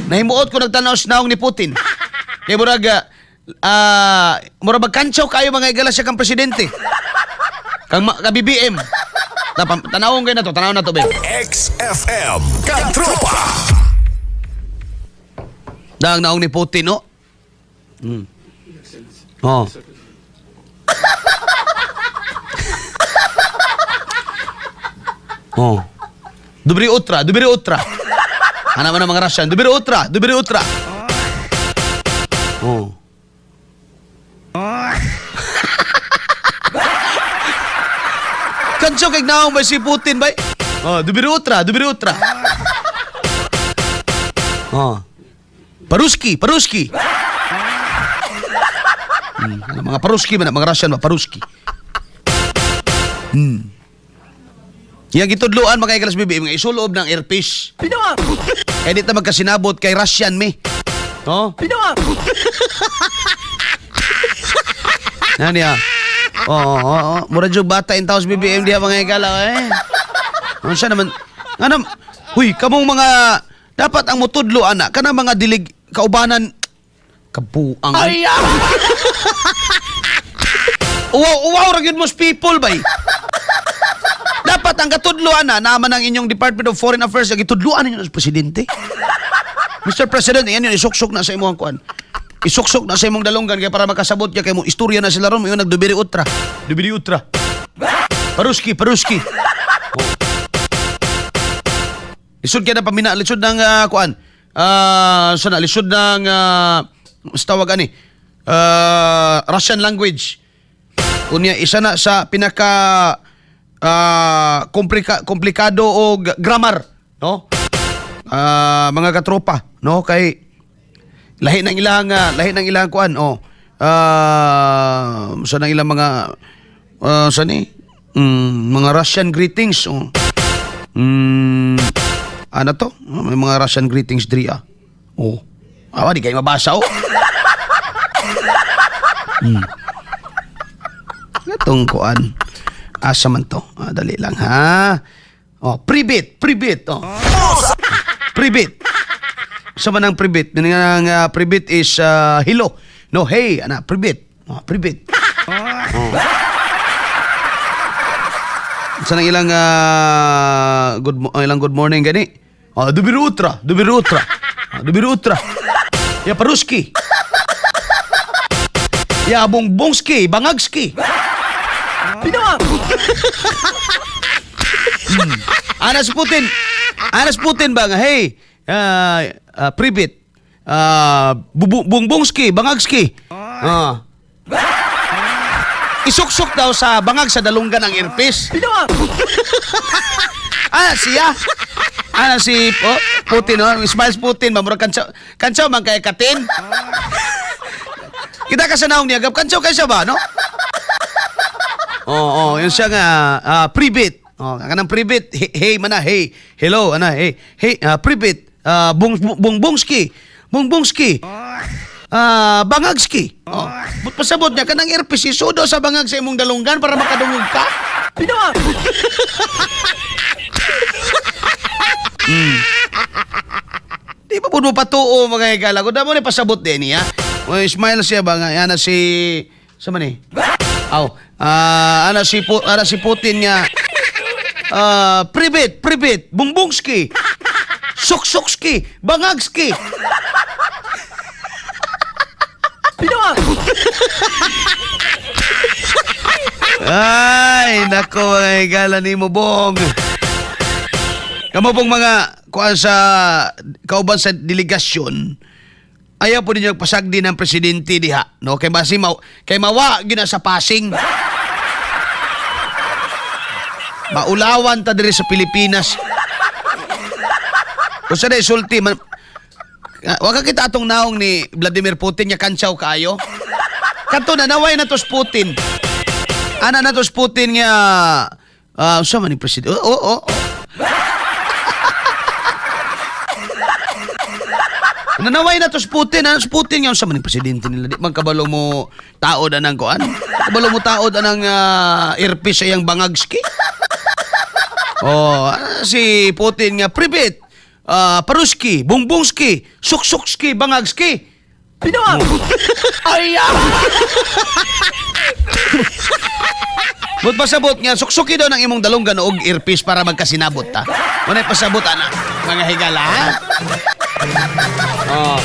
Nahimuot ko nagtanaw sa naong ni Putin. Kaya murag magkantsaw kayo mga igala siya kang presidente. Kang BBM. Tanawon kayo na to, tanawon na to, be. XFM Katropa. Dahang naong ni Putin, no? Oh. Oh. Dubri Utra. Ano man ang mga Russian? Dubri Utra. Oh. Kansyo kay naong ba si Putin ba? Oh, Dubri Utra. Oh. Paruski. Mga Paruski man, mga Russian ba? Paruski. Yang gitudluan mga ikalas BBM nga isuloob ng earpiece. Pinawa! Eh di ta magkasinabot kay Russian me. Oh? Pinawa! Nani ah? Oo. Mura jud bata in taos BBM diha mga ikala eh. Ano siya naman? Anam, huy, kamong mga dapat ang mutudlo ana kana mga dilig kaubanan kabuang. Ay! Uwaw ra gyud most people bay. Dapat ang katudluan naman ang inyong Department of Foreign Affairs ang itudluan ninyo sa presidente. Mr. President, yan yun, isuksok na sa imong kuan. Isuksok na sa imong dalunggan kaya para makasabot kaya mong istorya na sila ron, yung nagdubiri utra. Paruski. Oh. Lisod kaya na pamina, lisod ng kuan. Lisod ng tawag ani. Russian language. Unya isa na sa pinaka komplikado o grammar, no? Mga katropa, no? Kay lahi ng ilang kuan, oh. Sa nang ilang mga mga Russian greetings, oh. Ano to? May mga Russian greetings diri ah. Oh. Di kayo mabasa, oh. Itong kuan. Asa man to? Dali lang, ha? Oh, private. Oh. Private. Sa man ang private? Ang private is hello. No, hey, private. Oh, private. Oh. Sa nang ilang good morning gani? Oh, Dubiru Utra. Ya Paruski. Ya Bongbongski, Bangagski. Pinawa! Anas Putin ba nga, hey, private, Bongbongski, Bangagski. Isuksok daw sa bangag sa dalunggan ng earpiece. Pinawa! Si Putin, no? Smiles Putin, mamurag kansaw man kay Katin. Kita ka sa naong niyagap, kansaw kay siya ba, no? Yun siya nga, private. Kanang private, hey, hello, hey, private, Bongbongski, Bangagski. Pasabot niya, kanang earpiece, isudo sa bangag sa imong dalunggan para makadungog ka. Pinawa! Di pa po patuo mga higala ko. Damo ni pasabot din niya. Smile siya ba nga? Yan si... Sa man eh? Si Putin niya. Private, Bongbongski, Suksukski, Bangagski. Pinawa! Ay, nako mga higala ni mo, Bong. Kamo pong mga kuan sa kauban sa delegasyon, ayaw po ninyo pasagdi ng presidente diha, no? Kay mawa gina sa passing. Maulawan ta diri sa Pilipinas. Kung sa sulti man, wag ka kita atong naong ni Vladimir Putin nya kantsaw kaayo. Kanto na naway na tos Putin. Ana na tos Putin nga sa man ni presidente. Nanaway na to sa Putin. Putin yung sa maning presidente nila. Di man kabalo mo taod anang kuan. Kabalo mo taod anang earpiece sa iyang Bangagski. Si Putin nga, private, paruski, bongbongski, suksukski, bangagski. Binuang! But pasabot nga, suksuki daw ng imong dalonggan og earpiece para magkasinabot ta. Unay pasabot ana, mga higala ha? Oh.